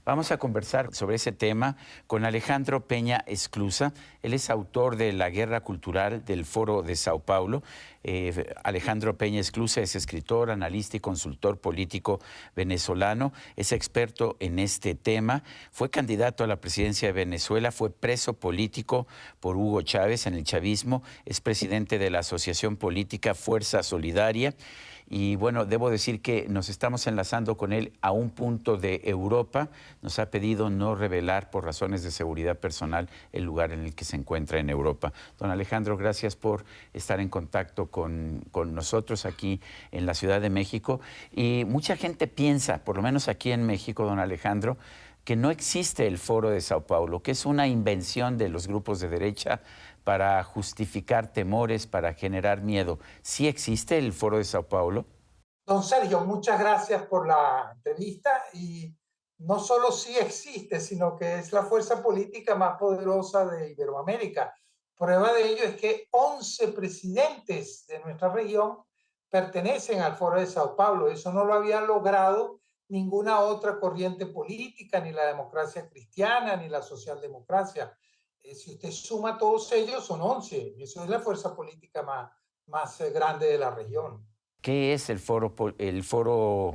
Vamos a conversar sobre ese tema con Alejandro Peña Esclusa. Él es autor de La Guerra Cultural del Foro de Sao Paulo. Alejandro Peña Esclusa es escritor, analista y consultor político venezolano. Es experto en este tema. Fue candidato a la presidencia de Venezuela. Fue preso político por Hugo Chávez en el chavismo. Es presidente de la Asociación Política Fuerza Solidaria. Y bueno, debo decir que nos estamos enlazando con él a un punto de Europa. Nos ha pedido no revelar por razones de seguridad personal el lugar en el que se encuentra en Europa. Don Alejandro, gracias por estar en contacto con nosotros aquí en la Ciudad de México. Y mucha gente piensa, por lo menos aquí en México, don Alejandro, que no existe el Foro de Sao Paulo, que es una invención de los grupos de derecha para justificar temores, para generar miedo. ¿Sí existe el Foro de Sao Paulo? Don Sergio, muchas gracias por la entrevista y no solo sí existe, sino que es la fuerza política más poderosa de Iberoamérica. Prueba de ello es que 11 presidentes de nuestra región pertenecen al Foro de Sao Paulo. Eso no lo había logrado ninguna otra corriente política, ni la democracia cristiana, ni la socialdemocracia. Si usted suma todos ellos, son 11. Eso es la fuerza política más grande de la región. ¿Qué es el Foro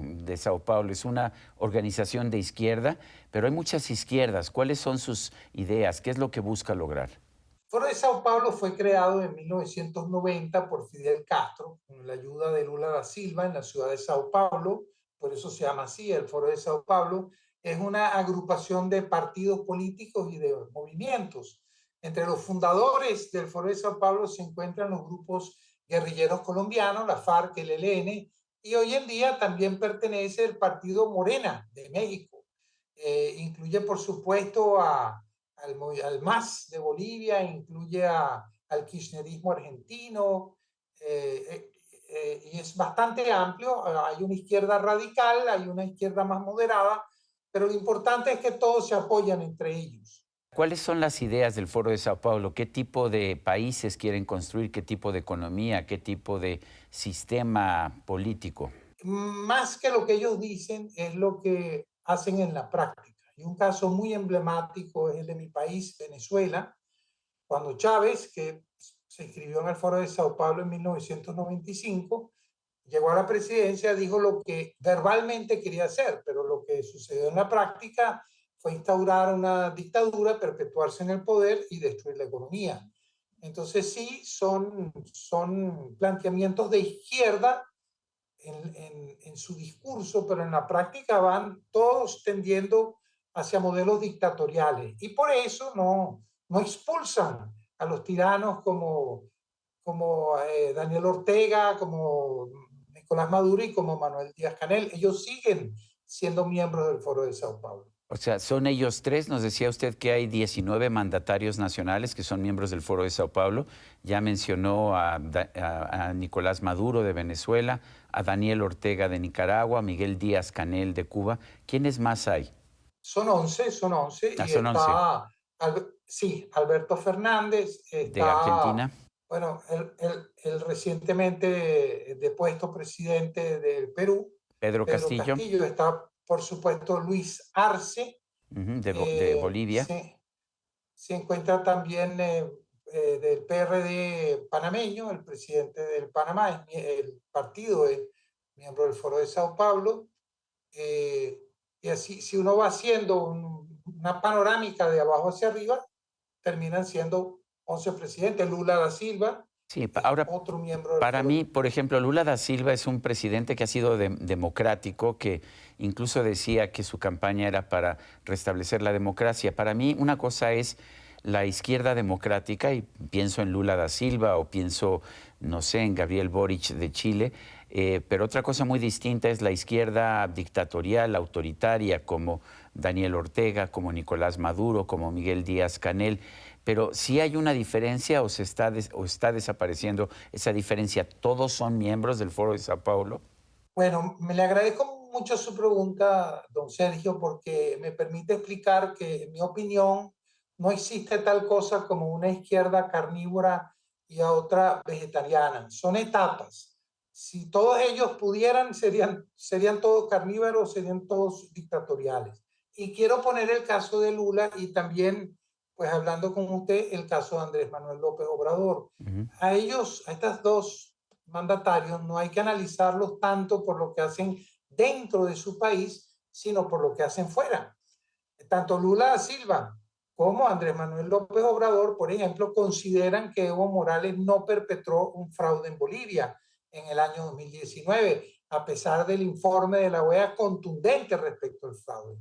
de Sao Paulo? Es una organización de izquierda, pero hay muchas izquierdas. ¿Cuáles son sus ideas? ¿Qué es lo que busca lograr? El Foro de Sao Paulo fue creado en 1990 por Fidel Castro, con la ayuda de Lula da Silva en la ciudad de Sao Paulo, por eso se llama así, el Foro de Sao Paulo. Es una agrupación de partidos políticos y de movimientos. Entre los fundadores del Foro de Sao Paulo se encuentran los grupos guerrilleros colombianos, la FARC, el ELN, y hoy en día también pertenece el partido Morena de México. Incluye, por supuesto, al MAS de Bolivia, incluye al kirchnerismo argentino, y es bastante amplio. Hay una izquierda radical, hay una izquierda más moderada, pero lo importante es que todos se apoyan entre ellos. ¿Cuáles son las ideas del Foro de Sao Paulo? ¿Qué tipo de países quieren construir? ¿Qué tipo de economía? ¿Qué tipo de sistema político? Más que lo que ellos dicen, es lo que hacen en la práctica. Y un caso muy emblemático es el de mi país, Venezuela, cuando Chávez, que se inscribió en el Foro de Sao Paulo en 1995, llegó a la presidencia, dijo lo que verbalmente quería hacer, pero lo que sucedió en la práctica fue instaurar una dictadura, perpetuarse en el poder y destruir la economía. Entonces sí, son planteamientos de izquierda en su discurso, pero en la práctica van todos tendiendo hacia modelos dictatoriales. Y por eso no expulsan a los tiranos como Daniel Ortega, como Nicolás Maduro y como Manuel Díaz-Canel. Ellos siguen siendo miembros del Foro de Sao Paulo. O sea, son ellos tres. Nos decía usted que hay 19 mandatarios nacionales que son miembros del Foro de Sao Paulo. Ya mencionó a Nicolás Maduro de Venezuela, a Daniel Ortega de Nicaragua, a Miguel Díaz-Canel de Cuba. ¿Quiénes más hay? Son 11 Ah, y son 11. está, sí, Alberto Fernández, ¿De está, Argentina? bueno, el recientemente depuesto presidente del Perú, Pedro Pedro Castillo, Castillo, está por supuesto Luis Arce, ujú, de Bolivia. se encuentra también del PRD panameño, el presidente del Panamá, el partido es miembro del Foro de Sao Paulo. Eh, y así, si uno va haciendo una panorámica de abajo hacia arriba, terminan siendo 11 presidentes. Lula da Silva Sí, es ahora, otro miembro del para Foro. mí, por ejemplo, Lula da Silva es un presidente que ha sido democrático, que incluso decía que su campaña era para restablecer la democracia. Para mí, una cosa es la izquierda democrática, y pienso en Lula da Silva o pienso, no sé, en Gabriel Boric de Chile, pero otra cosa muy distinta es la izquierda dictatorial, autoritaria, como Daniel Ortega, como Nicolás Maduro, como Miguel Díaz-Canel. Pero sí hay una diferencia o está desapareciendo esa diferencia. ¿Todos son miembros del Foro de Sao Paulo? Bueno, me le agradezco mucho su pregunta, don Sergio, porque me permite explicar que, en mi opinión, no existe tal cosa como una izquierda carnívora y a otra vegetariana. Son etapas. Si todos ellos pudieran, serían todos carnívoros, serían todos dictatoriales. Y quiero poner el caso de Lula y también, pues hablando con usted, el caso de Andrés Manuel López Obrador. A ellos, a estas dos mandatarios, no hay que analizarlos tanto por lo que hacen dentro de su país, sino por lo que hacen fuera. Tanto Lula da Silva como Andrés Manuel López Obrador, por ejemplo, consideran que Evo Morales no perpetró un fraude en Bolivia en el año 2019, a pesar del informe de la OEA contundente respecto al fraude.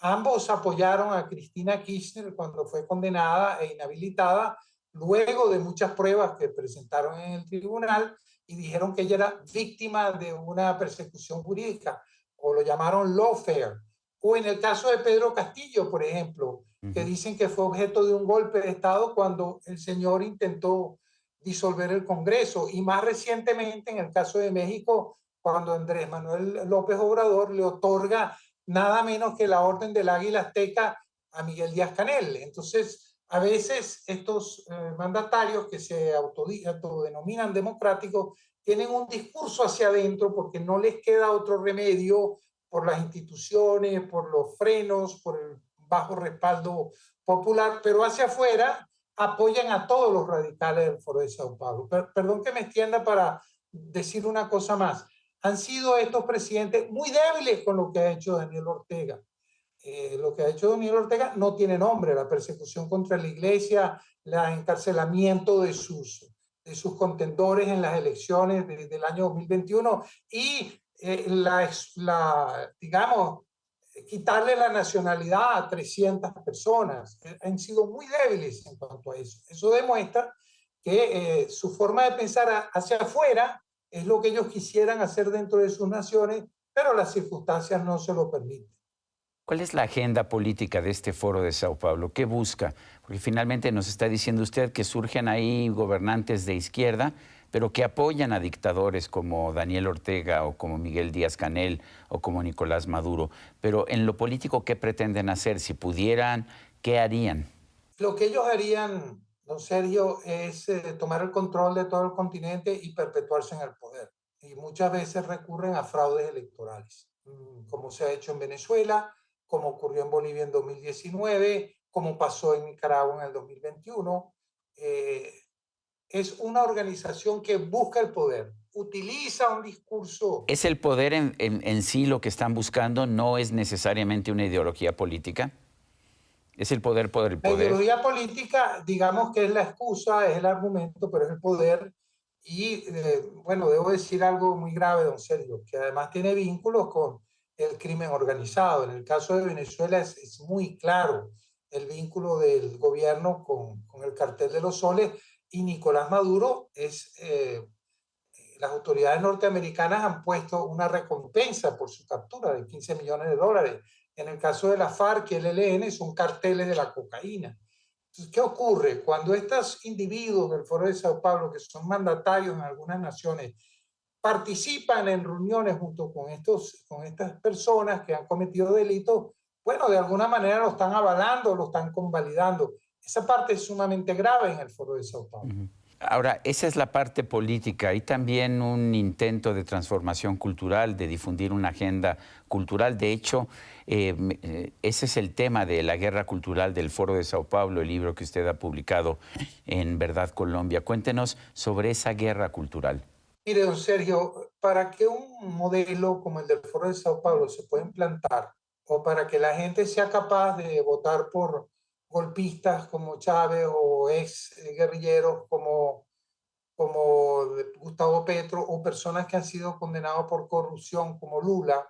Ambos apoyaron a Cristina Kirchner cuando fue condenada e inhabilitada, luego de muchas pruebas que presentaron en el tribunal, y dijeron que ella era víctima de una persecución jurídica, o lo llamaron lawfare. O en el caso de Pedro Castillo, por ejemplo, que dicen que fue objeto de un golpe de Estado cuando el señor intentó disolver el Congreso. Y más recientemente, en el caso de México, cuando Andrés Manuel López Obrador le otorga nada menos que la Orden del Águila Azteca a Miguel Díaz-Canel. Entonces, a veces estos mandatarios que se autodenominan democráticos tienen un discurso hacia adentro porque no les queda otro remedio por las instituciones, por los frenos, por el bajo respaldo popular, pero hacia afuera apoyan a todos los radicales del Foro de Sao Paulo. Perdón que me extienda para decir una cosa más. Han sido estos presidentes muy débiles con lo que ha hecho Daniel Ortega. Lo que ha hecho Daniel Ortega no tiene nombre: la persecución contra la iglesia, el encarcelamiento de sus contendores en las elecciones del año 2021 y digamos, quitarle la nacionalidad a 300 personas. Han sido muy débiles en cuanto a eso. Eso demuestra que su forma de pensar hacia afuera es lo que ellos quisieran hacer dentro de sus naciones, pero las circunstancias no se lo permiten. ¿Cuál es la agenda política de este foro de Sao Paulo? ¿Qué busca? Porque finalmente nos está diciendo usted que surgen ahí gobernantes de izquierda, pero que apoyan a dictadores como Daniel Ortega o como Miguel Díaz-Canel o como Nicolás Maduro. Pero en lo político, ¿qué pretenden hacer? Si pudieran, ¿qué harían? Lo que ellos harían, don Sergio, es tomar el control de todo el continente y perpetuarse en el poder. Y muchas veces recurren a fraudes electorales, como se ha hecho en Venezuela, como ocurrió en Bolivia en 2019, como pasó en Nicaragua en el 2021. Es una organización que busca el poder, utiliza un discurso. ¿Es el poder en sí lo que están buscando? ¿No es necesariamente una ideología política? ¿Es el poder por el La poder? ideología política, digamos que es la excusa, es el argumento, pero es el poder. Y bueno, debo decir algo muy grave, don Sergio, que además tiene vínculos con el crimen organizado. En el caso de Venezuela es muy claro el vínculo del gobierno con el cartel de los soles, y Nicolás Maduro las autoridades norteamericanas han puesto una recompensa por su captura de 15 millones de dólares. En el caso de la FARC y el ELN son carteles de la cocaína. Entonces, ¿qué ocurre? Cuando estos individuos del Foro de Sao Paulo, que son mandatarios en algunas naciones, participan en reuniones junto con estas personas que han cometido delitos, bueno, de alguna manera lo están avalando, lo están convalidando. Esa parte es sumamente grave en el Foro de Sao Paulo. Ahora, esa es la parte política. Hay también un intento de transformación cultural, de difundir una agenda cultural. De hecho, ese es el tema de la guerra cultural del Foro de Sao Paulo, el libro que usted ha publicado en Verdad Colombia. Cuéntenos sobre esa guerra cultural. Mire, don Sergio, para que un modelo como el del Foro de Sao Paulo se pueda implantar, o para que la gente sea capaz de votar por golpistas como Chávez o ex guerrilleros como Gustavo Petro, o personas que han sido condenados por corrupción como Lula,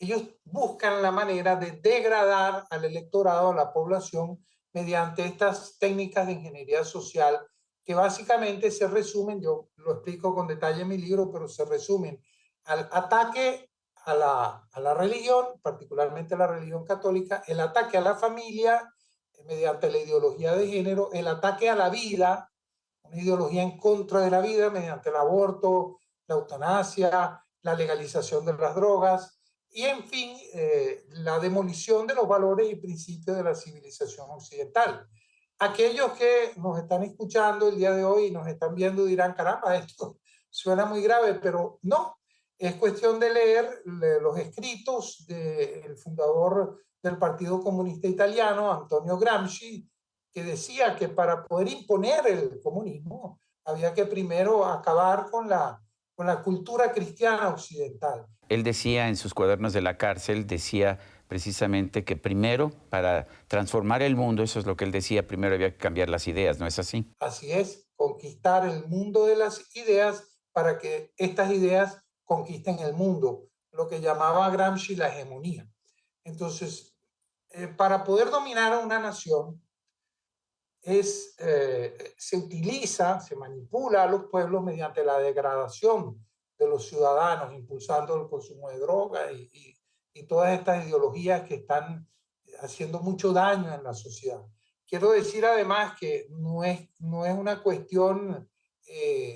ellos buscan la manera de degradar al electorado, a la población, mediante estas técnicas de ingeniería social que básicamente se resumen, yo lo explico con detalle en mi libro, pero se resumen al ataque a la religión, particularmente a la religión católica, el ataque a la familia mediante la ideología de género, el ataque a la vida, una ideología en contra de la vida mediante el aborto, la eutanasia, la legalización de las drogas y, en fin, la demolición de los valores y principios de la civilización occidental. Aquellos que nos están escuchando el día de hoy y nos están viendo dirán, caramba, esto suena muy grave, pero no. Es cuestión de leer los escritos del fundador del Partido Comunista Italiano, Antonio Gramsci, que decía que para poder imponer el comunismo había que primero acabar con la cultura cristiana occidental. Él decía en sus cuadernos de la cárcel, decía precisamente que primero, para transformar el mundo, eso es lo que él decía, primero había que cambiar las ideas, ¿no es así? Así es, conquistar el mundo de las ideas para que estas ideas conquisten el mundo, lo que llamaba Gramsci la hegemonía. Entonces, para poder dominar a una nación, se utiliza, se manipula a los pueblos mediante la degradación de los ciudadanos, impulsando el consumo de drogas y todas estas ideologías que están haciendo mucho daño en la sociedad. Quiero decir además que no es una cuestión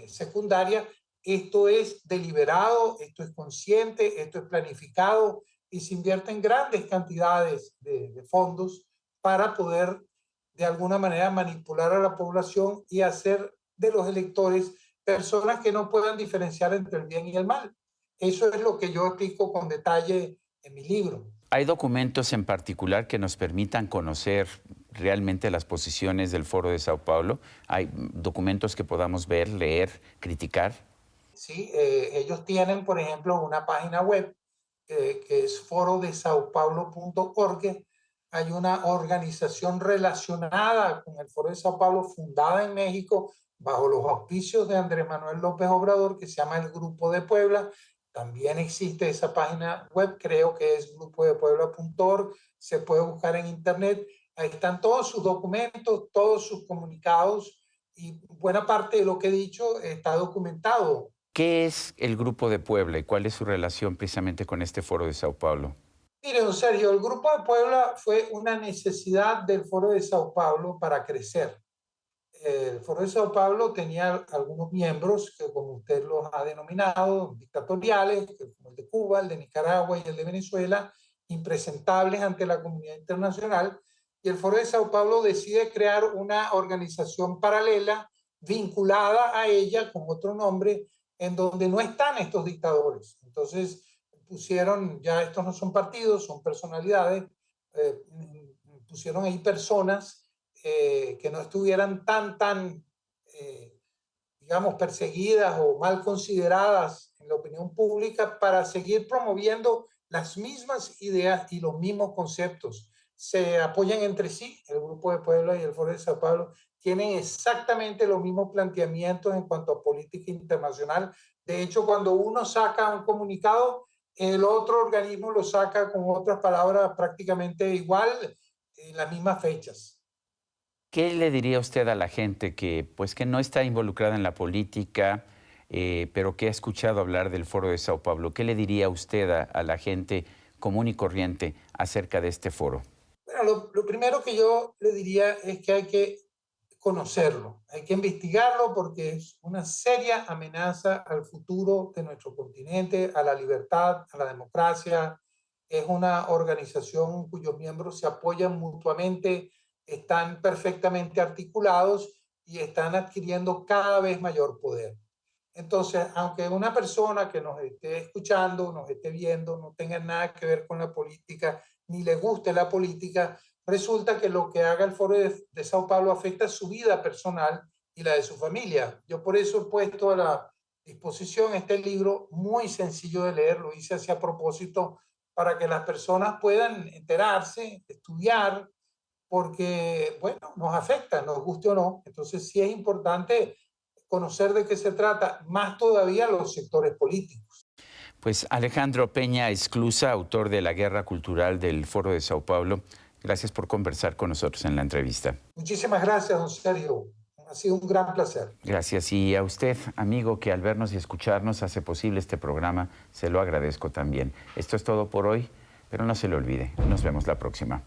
secundaria, esto es deliberado, esto es consciente, esto es planificado y se invierten grandes cantidades de fondos para poder de alguna manera manipular a la población y hacer de los electores personas que no puedan diferenciar entre el bien y el mal. Eso es lo que yo explico con detalle en mi libro. ¿Hay documentos en particular que nos permitan conocer realmente las posiciones del Foro de Sao Paulo? ¿Hay documentos que podamos ver, leer, criticar? Sí, ellos tienen, por ejemplo, una página web que es forodesaopaulo.org. Hay una organización relacionada con el Foro de Sao Paulo, fundada en México, bajo los auspicios de Andrés Manuel López Obrador, que se llama el Grupo de Puebla. También existe esa página web, creo que es grupodepuebla.org, se puede buscar en internet. Ahí están todos sus documentos, todos sus comunicados y buena parte de lo que he dicho está documentado. ¿Qué es el Grupo de Puebla y cuál es su relación precisamente con este Foro de Sao Paulo? Mire, don Sergio, el Grupo de Puebla fue una necesidad del Foro de Sao Paulo para crecer. El Foro de Sao Paulo tenía algunos miembros que, como usted los ha denominado, dictatoriales, como el de Cuba, el de Nicaragua y el de Venezuela, impresentables ante la comunidad internacional, y el Foro de Sao Paulo decide crear una organización paralela vinculada a ella con otro nombre, en donde no están estos dictadores. Entonces pusieron, ya estos no son partidos, son personalidades, pusieron ahí personas que no estuvieran digamos, perseguidas o mal consideradas en la opinión pública para seguir promoviendo las mismas ideas y los mismos conceptos. Se apoyan entre sí, el Grupo de Puebla y el Foro de Sao Paulo tienen exactamente los mismos planteamientos en cuanto a política internacional. De hecho, cuando uno saca un comunicado, el otro organismo lo saca con otras palabras prácticamente igual en las mismas fechas. ¿Qué le diría usted a la gente que no está involucrada en la política, pero que ha escuchado hablar del Foro de Sao Paulo? ¿Qué le diría usted a la gente común y corriente acerca de este foro? Bueno, lo primero que yo le diría es que hay que conocerlo, hay que investigarlo porque es una seria amenaza al futuro de nuestro continente, a la libertad, a la democracia. Es una organización cuyos miembros se apoyan mutuamente, están perfectamente articulados y están adquiriendo cada vez mayor poder. Entonces, aunque una persona que nos esté escuchando, nos esté viendo, no tenga nada que ver con la política, ni le guste la política, resulta que lo que haga el Foro de Sao Paulo afecta su vida personal y la de su familia. Yo por eso he puesto a la disposición este libro muy sencillo de leer, lo hice así a propósito para que las personas puedan enterarse, estudiar, porque, bueno, nos afecta, nos guste o no. Entonces sí es importante conocer de qué se trata, más todavía los sectores políticos. Pues Alejandro Peña Esclusa, autor de La Guerra Cultural del Foro de Sao Paulo, gracias por conversar con nosotros en la entrevista. Muchísimas gracias, don Sergio. Ha sido un gran placer. Gracias. Y a usted, amigo, que al vernos y escucharnos hace posible este programa, se lo agradezco también. Esto es todo por hoy, pero no se lo olvide. Nos vemos la próxima.